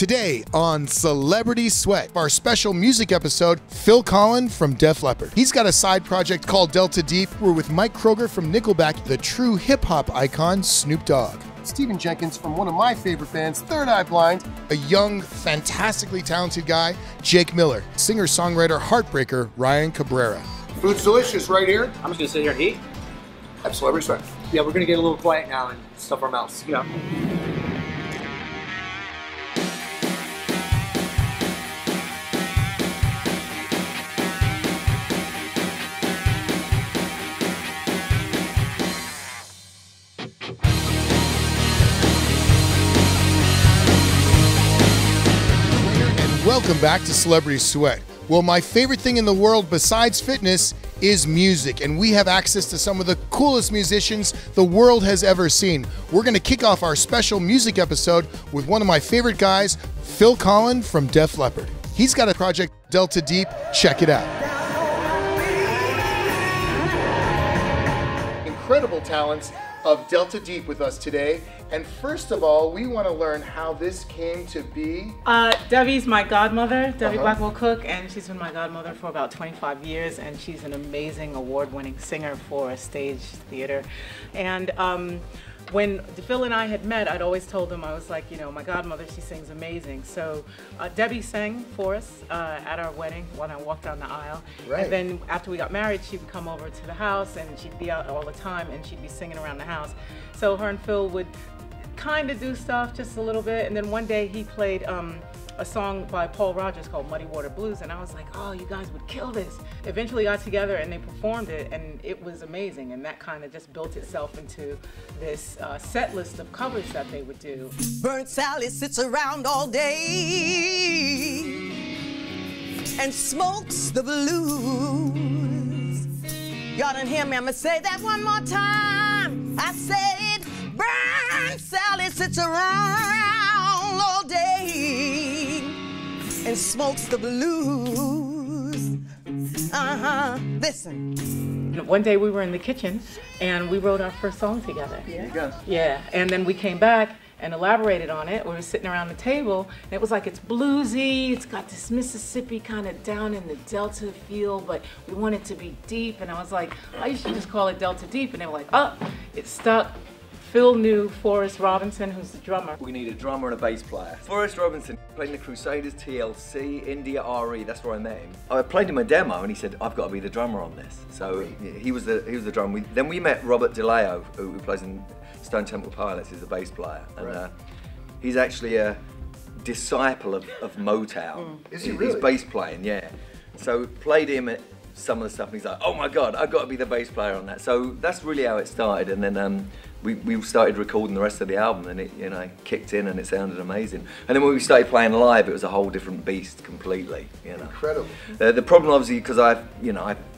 Today on Celebrity Sweat, our special music episode, Phil Collen from Def Leppard. He's got a side project called Delta Deep. We're with Mike Kroger from Nickelback, the true hip-hop icon, Snoop Dogg. Stephen Jenkins from one of my favorite bands, Third Eye Blind. A young, fantastically talented guy, Jake Miller. Singer-songwriter, heartbreaker, Ryan Cabrera. Food's delicious right here. I'm just gonna sit here and eat. At Celebrity Sweat. Yeah, we're gonna get a little quiet now and stuff our mouths. You know. Welcome back to Celebrity Sweat. Well, my favorite thing in the world besides fitness is music, and we have access to some of the coolest musicians the world has ever seen. We're going to kick off our special music episode with one of my favorite guys, Phil Collen from Def Leppard. He's got a project, Delta Deep. Check it out. Incredible talents of Delta Deep with us today. And first of all, we want to learn how this came to be. Debbie's my godmother, Debbie Blackwell Cook, and she's been my godmother for about 25 years, and she's an amazing award-winning singer for stage theater. And when Phil and I had met, I'd always told him, I was like, you know, my godmother, she sings amazing. So Debbie sang for us at our wedding when I walked down the aisle. Right. And then after we got married, she would come over to the house, and she'd be out all the time, and she'd be singing around the house. So her and Phil would kind of do stuff just a little bit, and then one day he played a song by Paul Rogers called Muddy Water Blues, and I was like, oh, you guys would kill this. Eventually got together and they performed it, and it was amazing, and that kind of just built itself into this set list of covers that they would do. Burnt Sally sits around all day and smokes the blues. Y'all didn't hear me, I'ma say that one more time. I said, Burnt Sally sits around all day and smokes the blues. Listen. One day we were in the kitchen and we wrote our first song together. There you go. Yeah, and then we came back and elaborated on it. We were sitting around the table, and it was like, it's bluesy, it's got this Mississippi kind of down in the Delta feel, but we want it to be deep. And I was like, I should just call it Delta Deep. And they were like, oh, it stuck. Phil knew Forrest Robinson, who's the drummer. We need a drummer and a bass player. Forrest Robinson played in the Crusaders, TLC, India RE. That's where I met him. I played him a demo, and he said, "I've got to be the drummer on this." So he was the drummer. Then we met Robert DeLeo, who plays in Stone Temple Pilots. He's the bass player, and he's actually a disciple of Motown. Is he really? He's bass playing, yeah. So played him at some of the stuff, and he's like, "Oh my God, I've got to be the bass player on that." So that's really how it started, and then we started recording the rest of the album, and it, you know, kicked in and it sounded amazing. And then when we started playing live, it was a whole different beast completely. You know, Incredible. The problem, obviously, because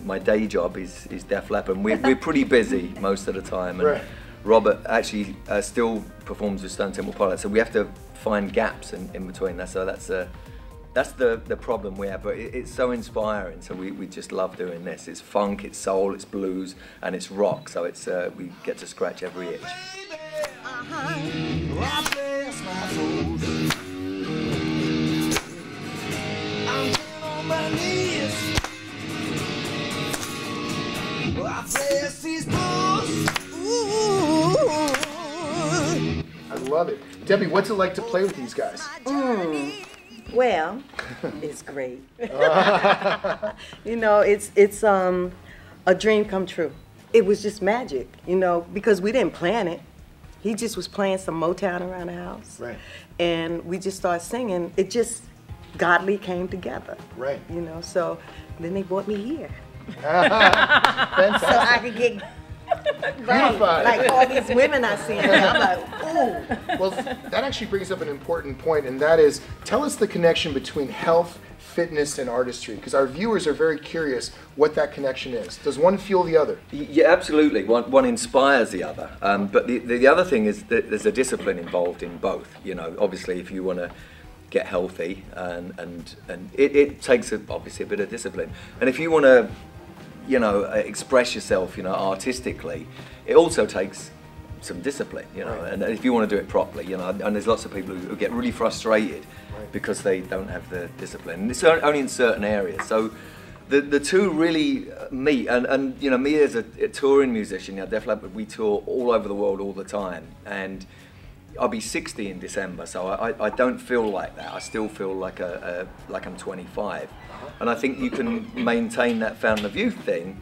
my day job is Def Leppard, and we're pretty busy most of the time. And Right. Robert actually still performs with Stone Temple Pilots, so we have to find gaps in between. That's the problem we have, but it's so inspiring, so we just love doing this. It's funk, it's soul, it's blues, and it's rock, so it's we get to scratch every itch. I love it. Debbie, what's it like to play with these guys? Well, it's great. You know, it's a dream come true. It was just magic, you know, because we didn't plan it. He just was playing some Motown around the house. Right. And we just started singing. It just godly came together. Right. You know, so then they brought me here. Fantastic. So I could get right, like all these women I see. I'm like, ooh. Well, that actually brings up an important point, and that is, tell us the connection between health, fitness, and artistry, because our viewers are very curious what that connection is. Does one fuel the other? Yeah, absolutely. One inspires the other. But the other thing is that there's a discipline involved in both. You know, obviously, if you want to get healthy, and it takes obviously a bit of discipline. And if you want to, you know, express yourself, you know, artistically, it also takes some discipline, you know, and if you want to do it properly, you know, and there's lots of people who get really frustrated because they don't have the discipline, and it's only in certain areas. So the two really meet, and you know, me as a touring musician, you know, Def Leppard, we tour all over the world all the time, and I'll be 60 in December, so I don't feel like that. I still feel like like I'm 25, and I think you can maintain that fountain of youth thing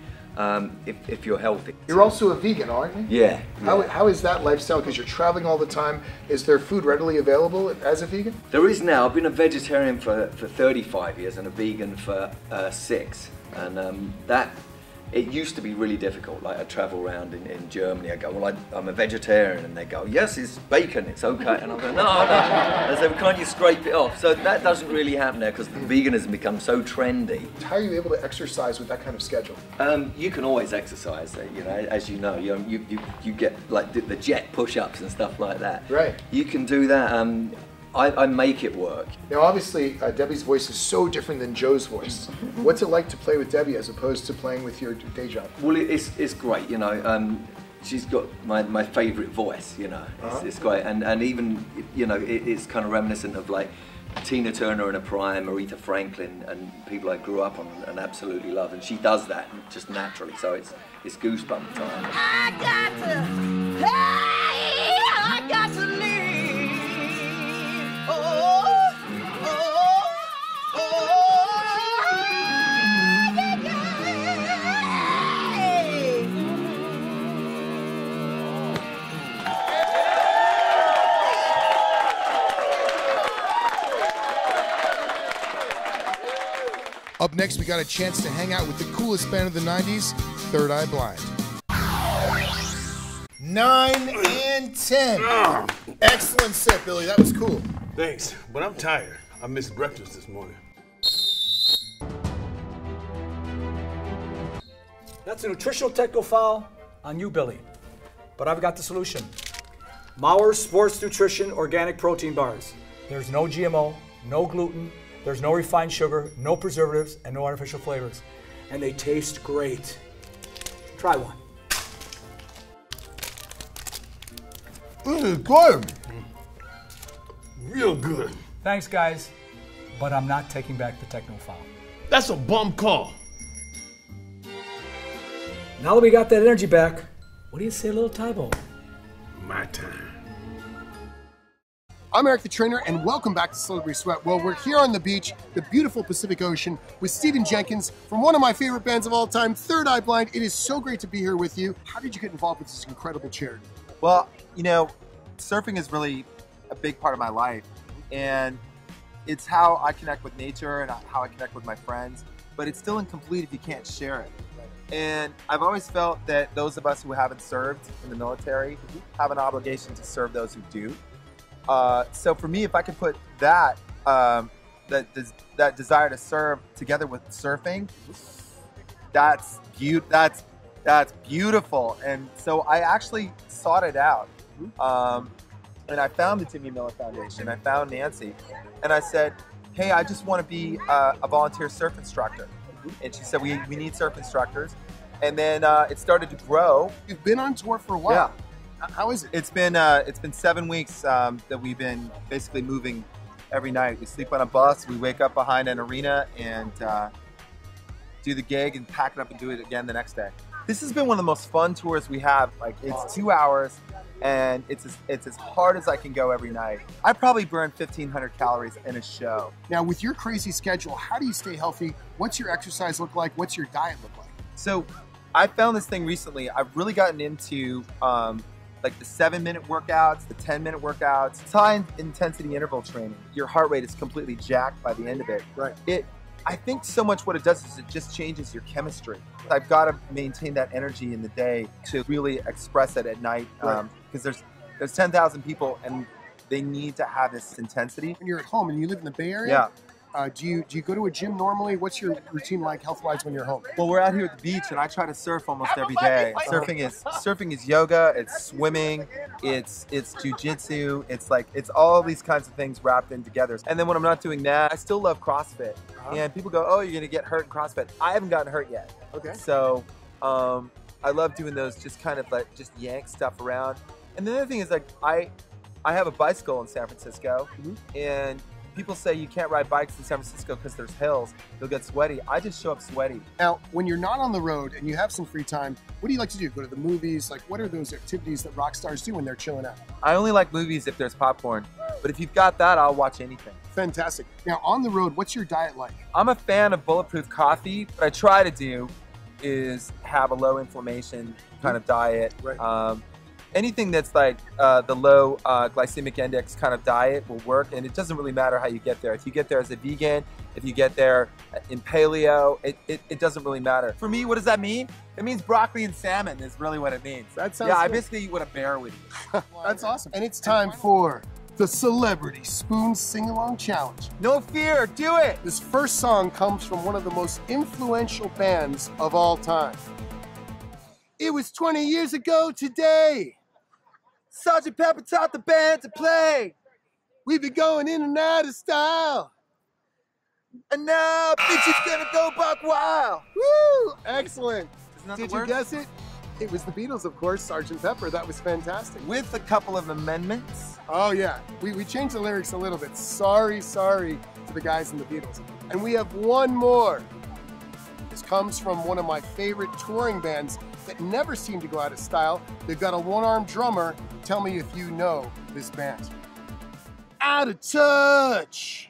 if you're healthy. You're also a vegan, aren't you? Yeah. How is that lifestyle? Because you're traveling all the time. Is there food readily available as a vegan? There is now. I've been a vegetarian for 35 years and a vegan for 6, and it used to be really difficult. Like, I'd travel around in Germany, I go, well, I'm a vegetarian, and they go, yes, it's bacon, it's okay. And I go, no. And so can't you scrape it off? So that doesn't really happen there because the veganism become so trendy. How are you able to exercise with that kind of schedule? You can always exercise, you know, as you know, you get like the jet push-ups and stuff like that. Right. You can do that. I make it work. Now, obviously, Debbie's voice is so different than Joe's voice. What's it like to play with Debbie as opposed to playing with your day job? Well, it's great, you know. She's got my favourite voice, you know. It's great, and even, you know, it's kind of reminiscent of like Tina Turner in her prime, Aretha Franklin, and people I grew up on and absolutely love. And she does that just naturally, so it's goosebump time. I got to leave. Up next, we got a chance to hang out with the coolest band of the 90s, Third Eye Blind. 9 and 10. Excellent set, Billy. That was cool. Thanks, but I'm tired. I missed breakfast this morning. That's a nutritional technical foul on you, Billy. But I've got the solution. Mauer Sports Nutrition Organic Protein Bars. There's no GMO, no gluten, there's no refined sugar, no preservatives, and no artificial flavors. And they taste great. Try one. This is good. Real good. Thanks, guys. But I'm not taking back the techno foul. That's a bum call. Now that we got that energy back, what do you say, little Tybo? My time. I'm Eric the Trainer, and welcome back to Celebrity Sweat. Well, we're here on the beach, the beautiful Pacific Ocean, with Stephen Jenkins from one of my favorite bands of all time, Third Eye Blind. It is so great to be here with you. How did you get involved with this incredible charity? Well, you know, surfing is really a big part of my life, and it's how I connect with nature and how I connect with my friends, but it's still incomplete if you can't share it. And I've always felt that those of us who haven't served in the military have an obligation to serve those who do. So for me, if I could put that that desire to serve together with surfing, that's beautiful. And so I actually sought it out, and I found the Timmy Miller Foundation. I found Nancy, and I said, "Hey, I just want to be a volunteer surf instructor." And she said, "We need surf instructors." And then it started to grow. You've been on tour for a while. Yeah. How is it? It's been 7 weeks that we've been basically moving every night. We sleep on a bus, we wake up behind an arena and do the gig and pack it up and do it again the next day. This has been one of the most fun tours we have. Like, it's 2 hours and it's as hard as I can go every night. I probably burn 1,500 calories in a show. Now, with your crazy schedule, how do you stay healthy? What's your exercise look like? What's your diet look like? So I found this thing recently. I've really gotten into like the 7-minute workouts, the 10-minute workouts, high intensity interval training. Your heart rate is completely jacked by the end of it. Right. I think so much what it does is it just changes your chemistry. I've got to maintain that energy in the day to really express it at night, because there's 10,000 people and they need to have this intensity. When you're at home and you live in the Bay Area, yeah. Do you go to a gym normally? What's your routine like health-wise when you're home? Well, we're out here at the beach, and I try to surf almost every day. Surfing is yoga, it's swimming, it's jujitsu, it's all these kinds of things wrapped in together. And then when I'm not doing that, I still love CrossFit. And people go, "Oh, you're gonna get hurt in CrossFit." I haven't gotten hurt yet. Okay. So I love doing those, just kind of like just yank stuff around. And the other thing is, like, I have a bicycle in San Francisco, and people say you can't ride bikes in San Francisco because there's hills. You'll get sweaty. I just show up sweaty. Now, when you're not on the road and you have some free time, what do you like to do? Go to the movies? Like, what are those activities that rock stars do when they're chilling out? I only like movies if there's popcorn, but if you've got that, I'll watch anything. Fantastic. Now, on the road, what's your diet like? I'm a fan of bulletproof coffee. What I try to do is have a low inflammation kind of diet. Right. Anything that's like the low glycemic index kind of diet will work, and it doesn't really matter how you get there. If you get there as a vegan, if you get there in paleo, it doesn't really matter. For me, what does that mean? It means broccoli and salmon is really what it means. That sounds Yeah, I good. basically eat what a bear would eat. That's awesome. And it's time for the Celebrity Spoon Sing-Along Challenge. No fear, do it! This first song comes from one of the most influential bands of all time. It was 20 years ago today. Sgt. Pepper taught the band to play. We've been going in and out of style. And now, bitches gonna go buck wild. Woo! Excellent. Isn't that Did the you word? guess it? It was the Beatles, of course, Sgt. Pepper. That was fantastic. With a couple of amendments. Oh, yeah. We changed the lyrics a little bit. Sorry to the guys in the Beatles. And we have one more. This comes from one of my favorite touring bands that never seem to go out of style. They've got a one-armed drummer. Tell me if you know this band. Out of Touch.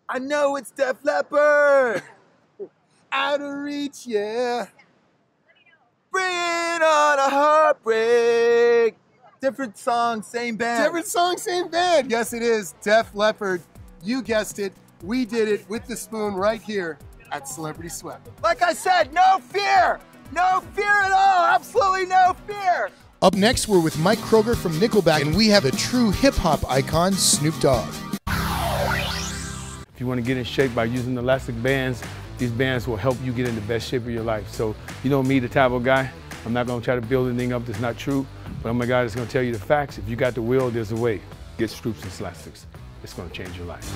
I know it's Def Leppard. Out of Reach, yeah. Bring on a heartbreak. Different song, same band. Different song, same band. Yes, it is Def Leppard. You guessed it. We did it with the spoon right here at Celebrity Sweat. Like I said, no fear. No fear at all. Absolutely no fear. Up next, we're with Mike Kroger from Nickelback, and we have a true hip-hop icon, Snoop Dogg. If you want to get in shape by using elastic bands, these bands will help you get in the best shape of your life. So, you know me, the type of guy, I'm not going to try to build anything up that's not true, but I'm a guy that's going to tell you the facts. If you got the will, there's a way. Get Stroops and Elastics. It's going to change your life.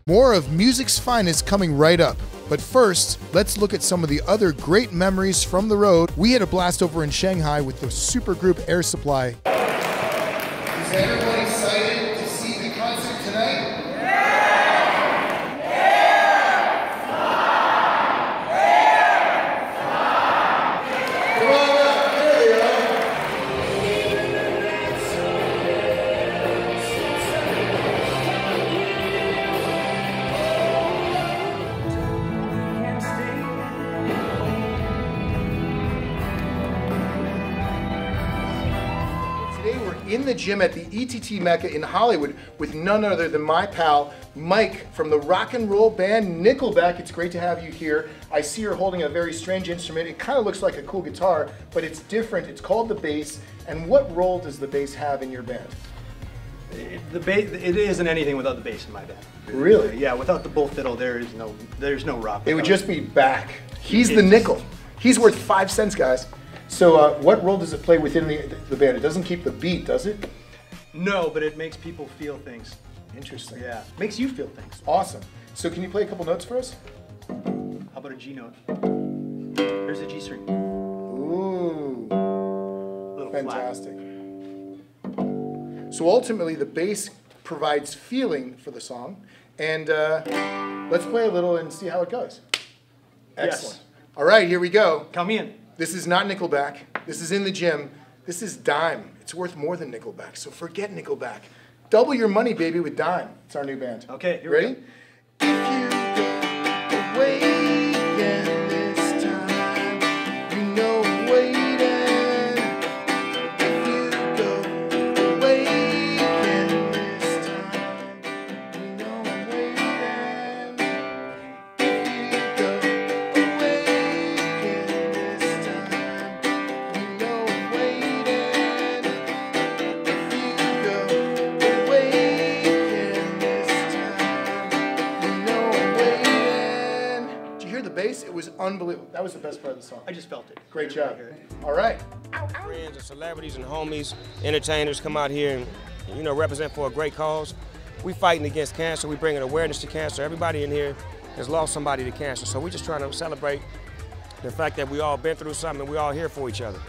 More of music's finest coming right up. But first, let's look at some of the other great memories from the road. We had a blast over in Shanghai with the supergroup Air Supply. Is everyone excited to see the concert tonight? Come on up, there they are. Today we're in the gym at the ETT Mecca in Hollywood with none other than my pal, Mike from the rock and roll band Nickelback. It's great to have you here. I see you're holding a very strange instrument. It kind of looks like a cool guitar, but it's different. It's called the bass. And what role does the bass have in your band? It isn't anything without the bass in my band. Really? Yeah, without the bull fiddle, there's no rock. It would just be back. He's the nickel. He's worth 5 cents, guys. So what role does it play within the band? It doesn't keep the beat, does it? No, but it makes people feel things. Interesting. Yeah, makes you feel things. Awesome. So can you play a couple notes for us? How about a G note? There's a G string. Ooh. A little Fantastic. So ultimately, the bass provides feeling for the song. And let's play a little and see how it goes. Excellent. Yes. All right, here we go. Count me in. This is not Nickelback. This is in the gym. This is Dime. It's worth more than Nickelback, so forget Nickelback. Double your money, baby, with Dime. It's our new band. Okay, here Ready? we go. If you go away again this time, you know I'm waiting. If you go away again this time, you know I'm waiting. If you go away again this time, you know I'm waiting. If you go away again this time, you know I'm waiting. Did you hear the bass? voice. It was unbelievable. That was the best part of the song. I just felt it. Great job. All right. Friends and celebrities and homies, entertainers come out here and, you know, represent for a great cause. We fighting against cancer. We bringing awareness to cancer. Everybody in here has lost somebody to cancer. So we're just trying to celebrate the fact that we all been through something and we all here for each other.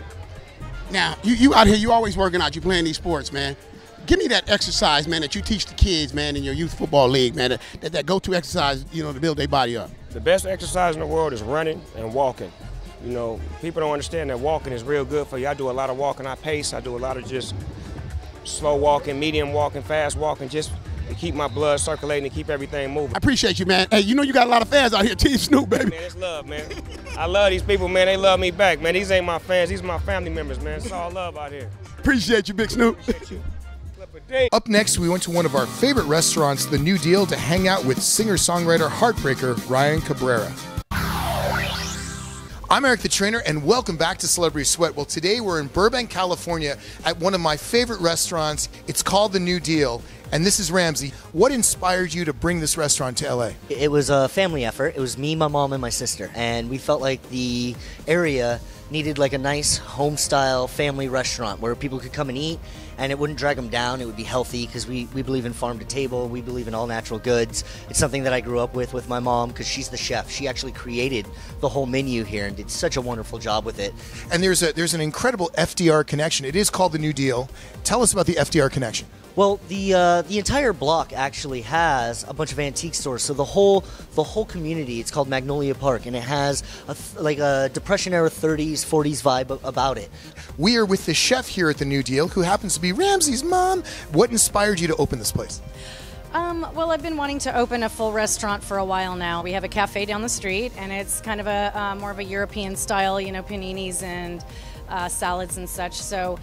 Now, you out here, you always working out, you playing these sports, man. Give me that exercise, man, that you teach the kids, man, in your youth football league, man, that go-to exercise, you know, to build their body up. The best exercise in the world is running and walking. You know, people don't understand that walking is real good for you. I do a lot of walking. I pace. I do a lot of just slow walking, medium walking, fast walking, just to keep my blood circulating and keep everything moving. I appreciate you, man. Hey, you know you got a lot of fans out here, Team Snoop, baby. Man, it's love, man. I love these people, man. They love me back, man. These ain't my fans. These are my family members, man. It's all love out here. Appreciate you, Big Snoop. Appreciate you. Up next, we went to one of our favorite restaurants, The New Deal, to hang out with singer-songwriter heartbreaker Ryan Cabrera. I'm Eric the Trainer, and welcome back to Celebrity Sweat. Well, today we're in Burbank, California, at one of my favorite restaurants. It's called The New Deal, and this is Ramsey. What inspired you to bring this restaurant to LA? It was a family effort. It was me, my mom, and my sister, and we felt like the area needed like a nice home-style family restaurant where people could come and eat, and it wouldn't drag them down. It would be healthy because we believe in farm to table. We believe in all natural goods. It's something that I grew up with my mom because she's the chef. She actually created the whole menu here and did such a wonderful job with it. And there's an incredible FDR connection. It is called The New Deal. Tell us about the FDR connection. Well, the entire block actually has a bunch of antique stores. So the whole community, it's called Magnolia Park, and it has like a Depression era 30s, 40s vibe about it. We are with the chef here at The New Deal, who happens to be Ramsey's mom. What inspired you to open this place? Well, I've been wanting to open a full restaurant for a while now. We have a cafe down the street, and it's kind of a more of a European style, you know, paninis and salads and such. So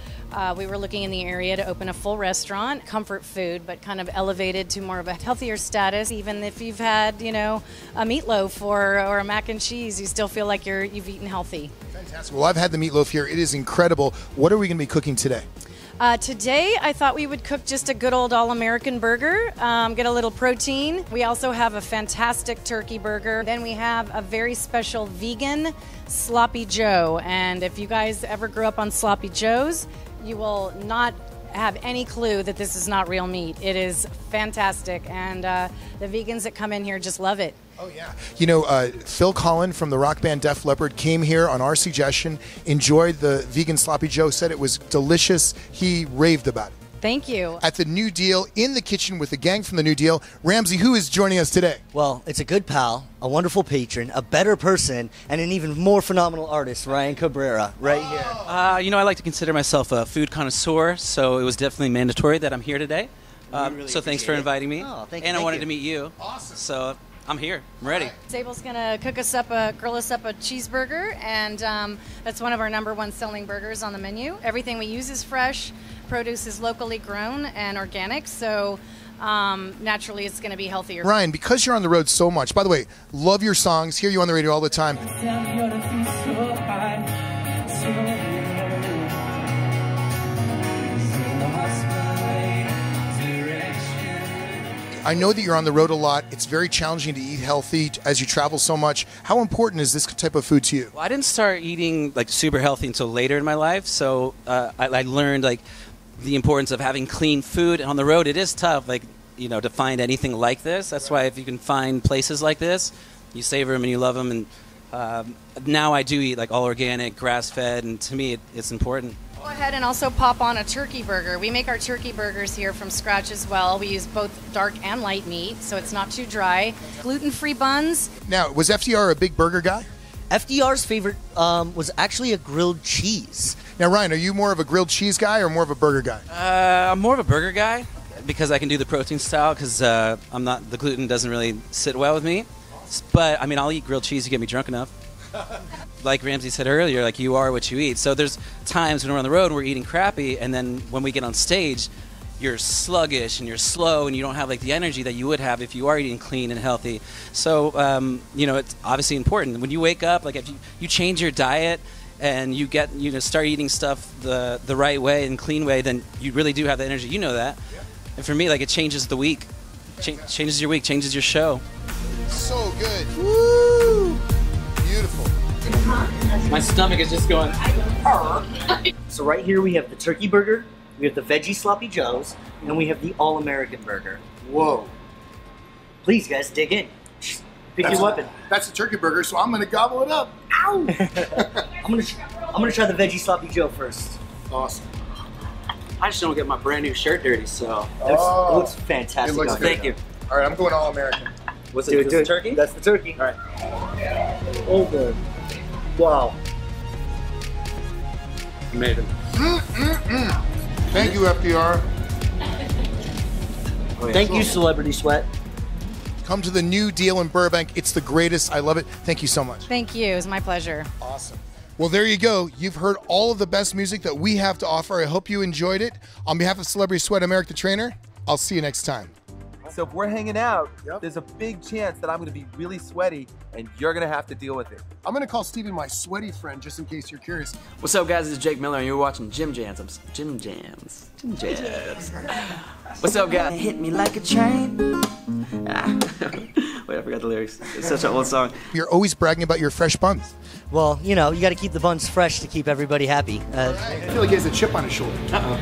we were looking in the area to open a full restaurant, comfort food, but kind of elevated to more of a healthier status. Even if you've had, you know, a meatloaf or a mac and cheese, you still feel like you've eaten healthy. Fantastic. Well, I've had the meatloaf here. It is incredible. What are we going to be cooking today? Today, I thought we would cook just a good old all-American burger, get a little protein. We also have a fantastic turkey burger. Then we have a very special vegan Sloppy Joe. And if you guys ever grew up on Sloppy Joes, you will not have any clue that this is not real meat. It is fantastic, and the vegans that come in here just love it. Oh, yeah. You know, Phil Collin from the rock band Def Leppard came here on our suggestion, enjoyed the vegan Sloppy Joe, said it was delicious. He raved about it. Thank you. At The New Deal, in the kitchen with the gang from The New Deal, Ramsey, who is joining us today? Well, it's a good pal, a wonderful patron, a better person, and an even more phenomenal artist, Ryan Cabrera, right here. You know, I like to consider myself a food connoisseur, so it was definitely mandatory that I'm here today. So thanks for inviting me. Oh, thank you. And I wanted to meet you. Awesome. So I'm here. I'm ready. Sable's gonna grill us up a cheeseburger, and that's one of our #1 selling burgers on the menu. Everything we use is fresh. Produce is locally grown and organic, so naturally it's going to be healthier. Ryan, because you're on the road so much, by the way, love your songs, hear you on the radio all the time. I know that you're on the road a lot. It's very challenging to eat healthy as you travel so much. How important is this type of food to you? Well, I didn't start eating like super healthy until later in my life, so I learned like the importance of having clean food. And on the road, it is tough, like, you know, to find anything like this. That's why if you can find places like this, you savor them and you love them. And now I do eat like all organic, grass-fed, and to me, it's important. Go ahead and also pop on a turkey burger. We make our turkey burgers here from scratch as well. We use both dark and light meat, so it's not too dry. Gluten-free buns. Now, was FDR a big burger guy? FDR's favorite was actually a grilled cheese. Now, Ryan, are you more of a grilled cheese guy or more of a burger guy? I'm more of a burger guy because I can do the protein style because the gluten doesn't really sit well with me. But, I mean, I'll eat grilled cheese to get me drunk enough. Like Ramsey said earlier, like you are what you eat. So there's times when we're on the road and we're eating crappy, and then when we get on stage, you're sluggish and you're slow and you don't have like the energy that you would have if you are eating clean and healthy. So, you know, it's obviously important. When you wake up, like if you change your diet and you get, you know, start eating stuff the right way and clean way, then you really do have the energy. You know that. Yeah. And for me, like it changes the week. Changes your week, changes your show. So good. Woo! My stomach is just going. So right here we have the turkey burger, we have the veggie sloppy joes, and we have the all-American burger. Whoa. Please, guys, dig in. Pick your weapon. That's a turkey burger, so I'm gonna gobble it up. Ow! I'm gonna try the veggie sloppy joe first. Awesome. I just don't get my brand new shirt dirty, so it looks fantastic. It looks on good. Thank you. All right, I'm going all American. What's it? The turkey? That's the turkey. All right. Oh, good. Wow. Amazing. Thank you, FDR. Thank you, Celebrity Sweat. Come to the new deal in Burbank. It's the greatest. I love it. Thank you so much. Thank you. It was my pleasure. Awesome. Well, there you go. You've heard all of the best music that we have to offer. I hope you enjoyed it. On behalf of Celebrity Sweat, I'm Eric the Trainer. I'll see you next time. So if we're hanging out, there's a big chance that I'm going to be really sweaty and you're going to have to deal with it. I'm going to call Steven my sweaty friend just in case you're curious. What's up, guys? This is Jake Miller, and you're watching Jim Jams. Jim Jams. What's up, guys? Hit me like a train. Wait, I forgot the lyrics. It's such an old song. You're always bragging about your fresh buns. Well, you know, you got to keep the buns fresh to keep everybody happy. I feel like he has a chip on his shoulder. Uh-oh.